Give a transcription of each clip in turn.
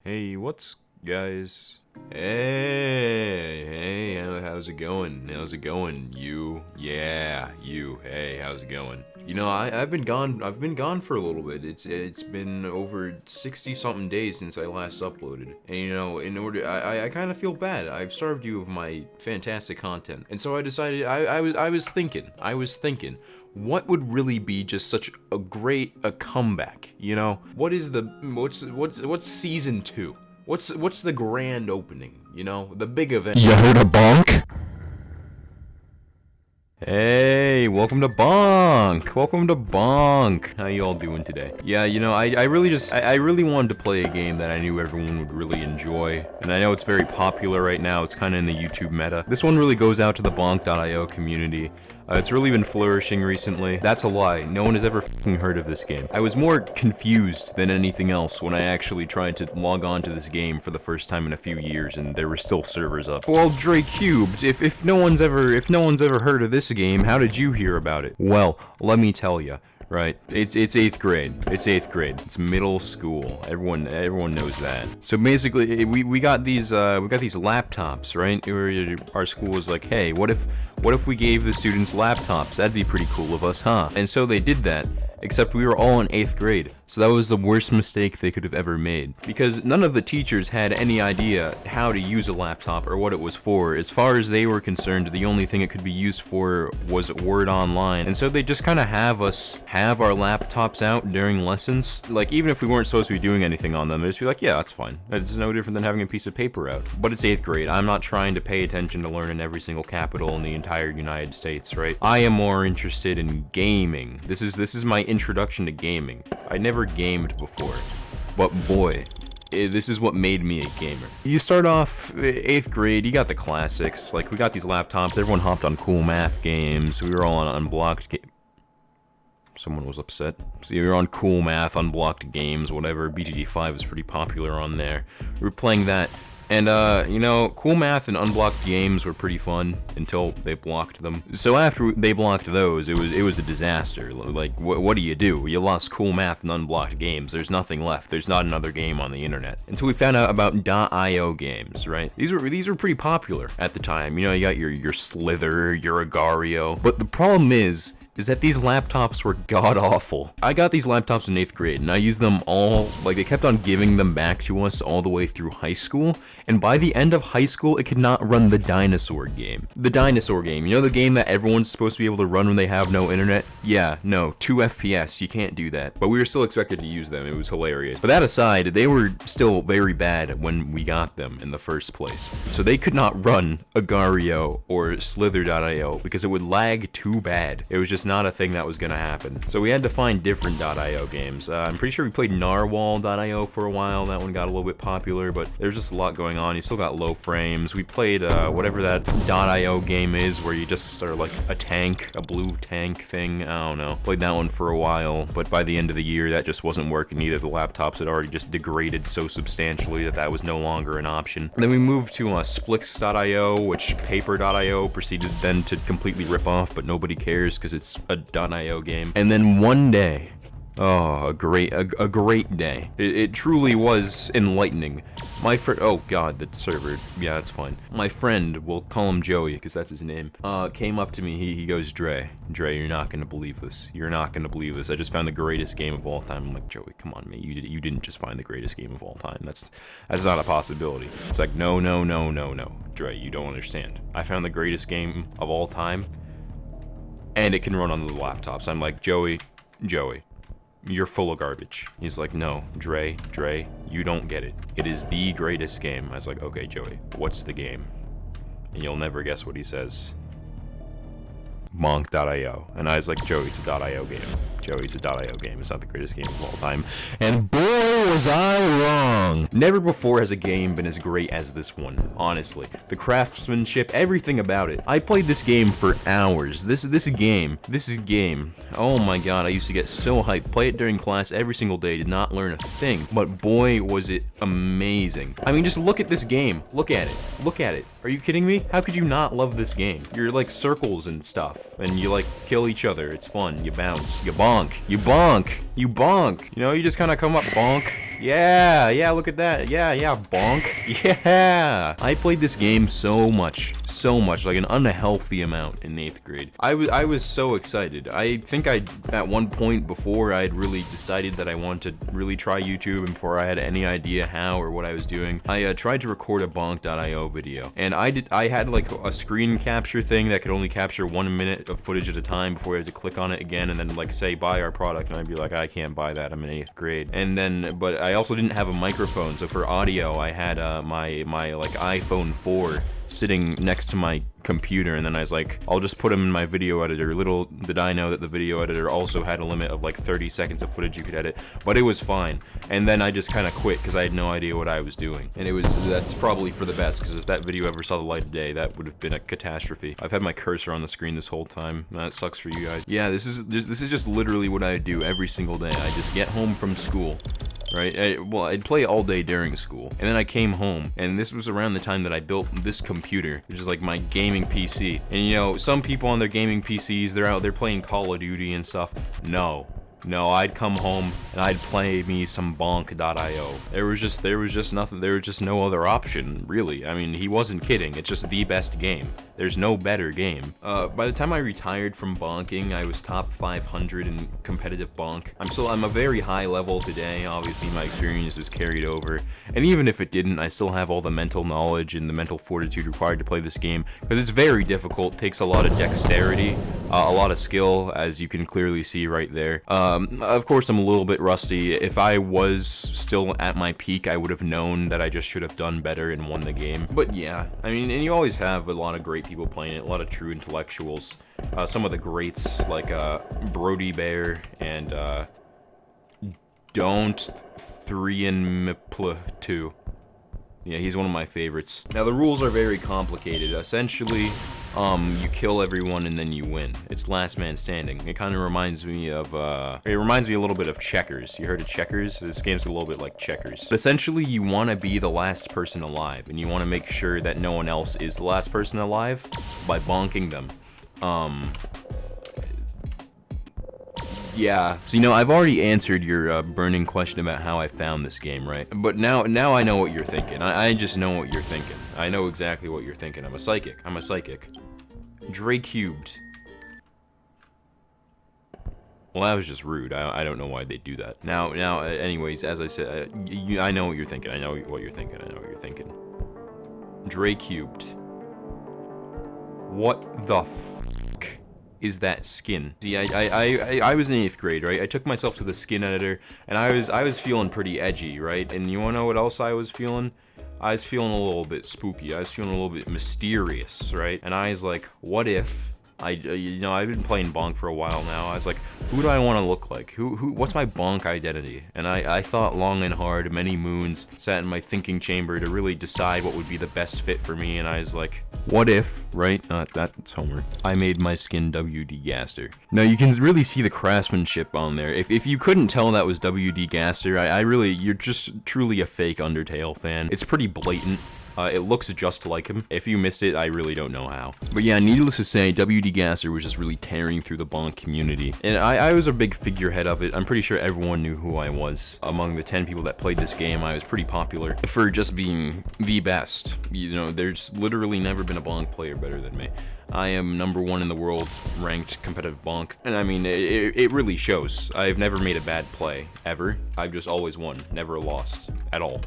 Hey, what's guys? Hey, how's it going? How's it going? You, yeah, you. Hey, how's it going? You know, I've been gone. I've been gone for a little bit. It's been over 60 something days since I last uploaded, and you know, I kind of feel bad. I've starved you of my fantastic content, and so I decided I was thinking. What would really be just such a comeback, you know? What's season 2? What's the grand opening, you know? The big event. You heard a bonk? Hey, welcome to Bonk! Welcome to Bonk! How you all doing today? Yeah, you know, I really wanted to play a game that I knew everyone would really enjoy, and I know it's very popular right now, it's kinda in the YouTube meta. This one really goes out to the Bonk.io community. It's really been flourishing recently. That's a lie. No one has ever f***ing heard of this game. I was more confused than anything else when I actually tried to log on to this game for the first time in a few years, and there were still servers up. Well, DRECUBED, if no one's ever heard of this game, how did you hear about it? Well, let me tell you. Right, it's 8th grade. It's 8th grade. It's middle school. Everyone knows that. So basically, we got these laptops, right? Our school was like, hey, what if we gave the students laptops? That'd be pretty cool of us, huh? And so they did that. Except we were all in 8th grade, so that was the worst mistake they could have ever made. Because none of the teachers had any idea how to use a laptop or what it was for. As far as they were concerned, the only thing it could be used for was Word Online. And so they just kind of have us have our laptops out during lessons. Like, even if we weren't supposed to be doing anything on them, they'd just be like, yeah, that's fine. It's no different than having a piece of paper out. But it's 8th grade. I'm not trying to pay attention to learning every single capital in the entire United States, right? I am more interested in gaming. This is my introduction to gaming. I never gamed before, but boy, this is what made me a gamer. You start off 8th grade, you got the classics, like we got these laptops, everyone hopped on cool math games, we were all on unblocked Someone was upset. So we were on cool math, unblocked games, whatever. BGG 5 was pretty popular on there. We were playing that. And, you know, cool math and unblocked games were pretty fun until they blocked them. So after they blocked those, it was a disaster. Like, what do? You lost cool math and unblocked games. There's nothing left. There's not another game on the internet. Until we found out about .io games, right? These were pretty popular at the time. You know, you got your Slither, your Agario. But the problem is that these laptops were god-awful. I got these laptops in 8th grade, and I used them all, like, they kept on giving them back to us all the way through high school, and by the end of high school, it could not run the dinosaur game. The dinosaur game, you know the game that everyone's supposed to be able to run when they have no internet? Yeah, no, 2 FPS, you can't do that. But we were still expected to use them, it was hilarious. But that aside, they were still very bad when we got them in the first place. So they could not run Agario or Slither.io because it would lag too bad. It was just not a thing that was gonna happen. So we had to find different .io games. I'm pretty sure we played Narwhal.io for a while. That one got a little bit popular, but there's just a lot going on. You still got low frames. We played whatever that .io game is where you just are like a tank, a blue tank thing. I don't know. Played that one for a while, but by the end of the year, that just wasn't working either. The laptops had already just degraded so substantially that was no longer an option. And then we moved to Splix.io, which Paper.io proceeded then to completely rip off, but nobody cares because it's a .io game. And then one day, oh, a great day. It truly was enlightening. My friend, oh god, the server, yeah, that's fine. My friend, we'll call him Joey, because that's his name, came up to me, he goes, Dre, you're not gonna believe this. You're not gonna believe this. I just found the greatest game of all time. I'm like, Joey, come on, man, you didn't just find the greatest game of all time. That's not a possibility. It's like, no, Dre, you don't understand. I found the greatest game of all time, and it can run on the laptops. I'm like, Joey, you're full of garbage. He's like, no, Dre, you don't get it. It is the greatest game. I was like, okay, Joey, what's the game? And you'll never guess what he says. Monk.io. And I was like, Joey, it's a .io game. Joey, it's a .io game. It's not the greatest game of all time. And boy, was I wrong! Never before has a game been as great as this one, honestly. The craftsmanship, everything about it. I played this game for hours. This game. Oh my god, I used to get so hyped. Play it during class every single day, did not learn a thing. But boy, was it amazing. I mean, just look at this game. Look at it. Are you kidding me? How could you not love this game? You're like circles and stuff, and you like kill each other. It's fun. You bounce. You bonk. You know, you just kind of come up, bonk. Yeah, yeah, look at that. Yeah, yeah, bonk. Yeah. I played this game so much, like an unhealthy amount in 8th grade. I was so excited. I think at one point before I had really decided that I wanted to really try YouTube, and before I had any idea how or what I was doing, I tried to record a bonk.io video. And I had like a screen capture thing that could only capture 1 minute of footage at a time before I had to click on it again and then like say buy our product, and I'd be like, I can't buy that, I'm in 8th grade. And then, but I also didn't have a microphone, so for audio I had my like iPhone 4 sitting next to my computer, and then I was like, I'll just put them in my video editor. Little did I know that the video editor also had a limit of like 30 seconds of footage you could edit, but it was fine. And then I just kind of quit because I had no idea what I was doing, and that's probably for the best, because if that video ever saw the light of day, that would have been a catastrophe. I've had my cursor on the screen this whole time. That sucks for you guys. Yeah, this is just literally what I do every single day. I just get home from school. Right? I'd play all day during school, and then I came home, and this was around the time that I built this computer, which is like my gaming PC. And you know, some people on their gaming PCs, they're out there playing Call of Duty and stuff. No, I'd come home and I'd play me some bonk.io. There was just nothing. There was just no other option, really. I mean, he wasn't kidding. It's just the best game. There's no better game. By the time I retired from bonking, I was top 500 in competitive bonk. I'm a very high level today. Obviously, my experience is carried over. And even if it didn't, I still have all the mental knowledge and the mental fortitude required to play this game, because it's very difficult. It takes a lot of dexterity, a lot of skill, as you can clearly see right there. Of course, I'm a little bit rusty. If I was still at my peak, I would have known that I just should have done better and won the game. But yeah, I mean, and you always have a lot of great people playing it, a lot of true intellectuals. Some of the greats, like Brody Bear and Don't 3 and Mipl 2. Yeah, he's one of my favorites. Now, the rules are very complicated. Essentially, you kill everyone and then you win. It's last man standing. It kind of reminds me of, a little bit of checkers. You heard of checkers? This game's a little bit like checkers. But essentially, you want to be the last person alive, and you want to make sure that no one else is the last person alive by bonking them. Yeah, so you know, I've already answered your burning question about how I found this game, right? But now I know what you're thinking. I just know what you're thinking. I know exactly what you're thinking. I'm a psychic. DRECUBED. Well, that was just rude. I don't know why they do that. Now, anyways, as I said, I know what you're thinking. I know what you're thinking. DRECUBED. What the is that skin? See, I was in 8th grade, right? I took myself to the skin editor, and I was feeling pretty edgy, right? And you wanna know what else I was feeling? I was feeling a little bit spooky. I was feeling a little bit mysterious, right? And I was like, what if I've been playing bonk for a while now. I was like, who do I want to look like? What's my bonk identity? And I thought long and hard, many moons, sat in my thinking chamber to really decide what would be the best fit for me. And I was like, what if, right? That's homework. I made my skin W.D. Gaster. Now you can really see the craftsmanship on there. If you couldn't tell that was W.D. Gaster, you're just truly a fake Undertale fan. It's pretty blatant. It looks just like him. If you missed it, I really don't know how. But yeah, needless to say, W.D. Gasser was just really tearing through the bonk community. And I was a big figurehead of it. I'm pretty sure everyone knew who I was. Among the 10 people that played this game, I was pretty popular for just being the best. You know, there's literally never been a bonk player better than me. I am #1 in the world ranked competitive bonk. And I mean, it really shows. I've never made a bad play, ever. I've just always won, never lost, at all.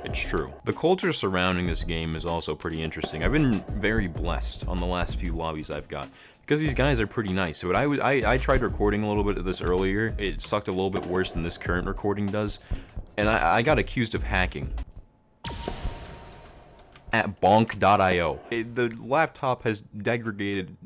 It's true. The culture surrounding this game is also pretty interesting. I've been very blessed on the last few lobbies I've got, because these guys are pretty nice. So I tried recording a little bit of this earlier. It sucked a little bit worse than this current recording does, and I got accused of hacking at bonk.io. The laptop has degraded.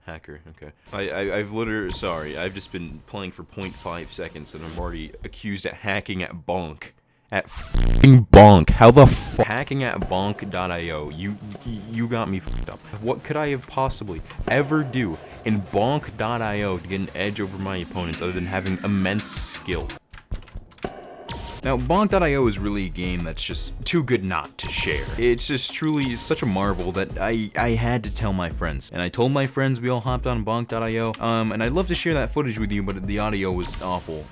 Hacker, okay. I've just been playing for 0.5 seconds and I'm already accused at hacking at bonk. At f***ing bonk. How the f*** hacking at bonk.io. You got me f***ed up. What could I have possibly ever do in bonk.io to get an edge over my opponents other than having immense skill? Now, Bonk.io is really a game that's just too good not to share. It's just truly such a marvel that I had to tell my friends. And I told my friends, we all hopped on Bonk.io. And I'd love to share that footage with you, but the audio was awful.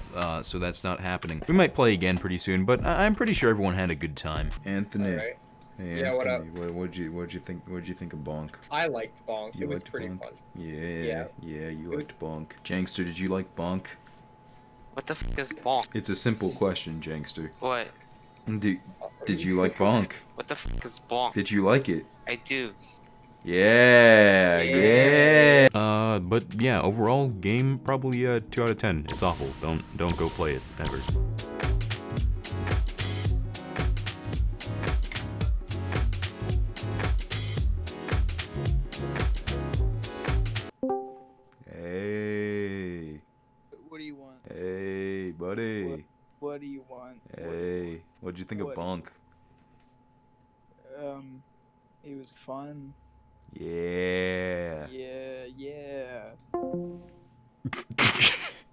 So that's not happening. We might play again pretty soon, but I'm pretty sure everyone had a good time. Anthony. All right. Hey, yeah, Anthony, what up? What'd you think of Bonk? I liked Bonk. It was pretty Bonk? fun. Yeah, you liked Bonk. Jangster, did you like Bonk? What the f is bonk? It's a simple question, Jangster. What? Did you like Bonk? What the f is bonk? Did you like it? I do. Yeah. But yeah, overall game probably 2 out of 10. It's awful. Don't go play it ever. Hey. What do you want? Hey, buddy. What do you want? Hey, what'd you think of Bonk? It was fun. Yeah. Yeah.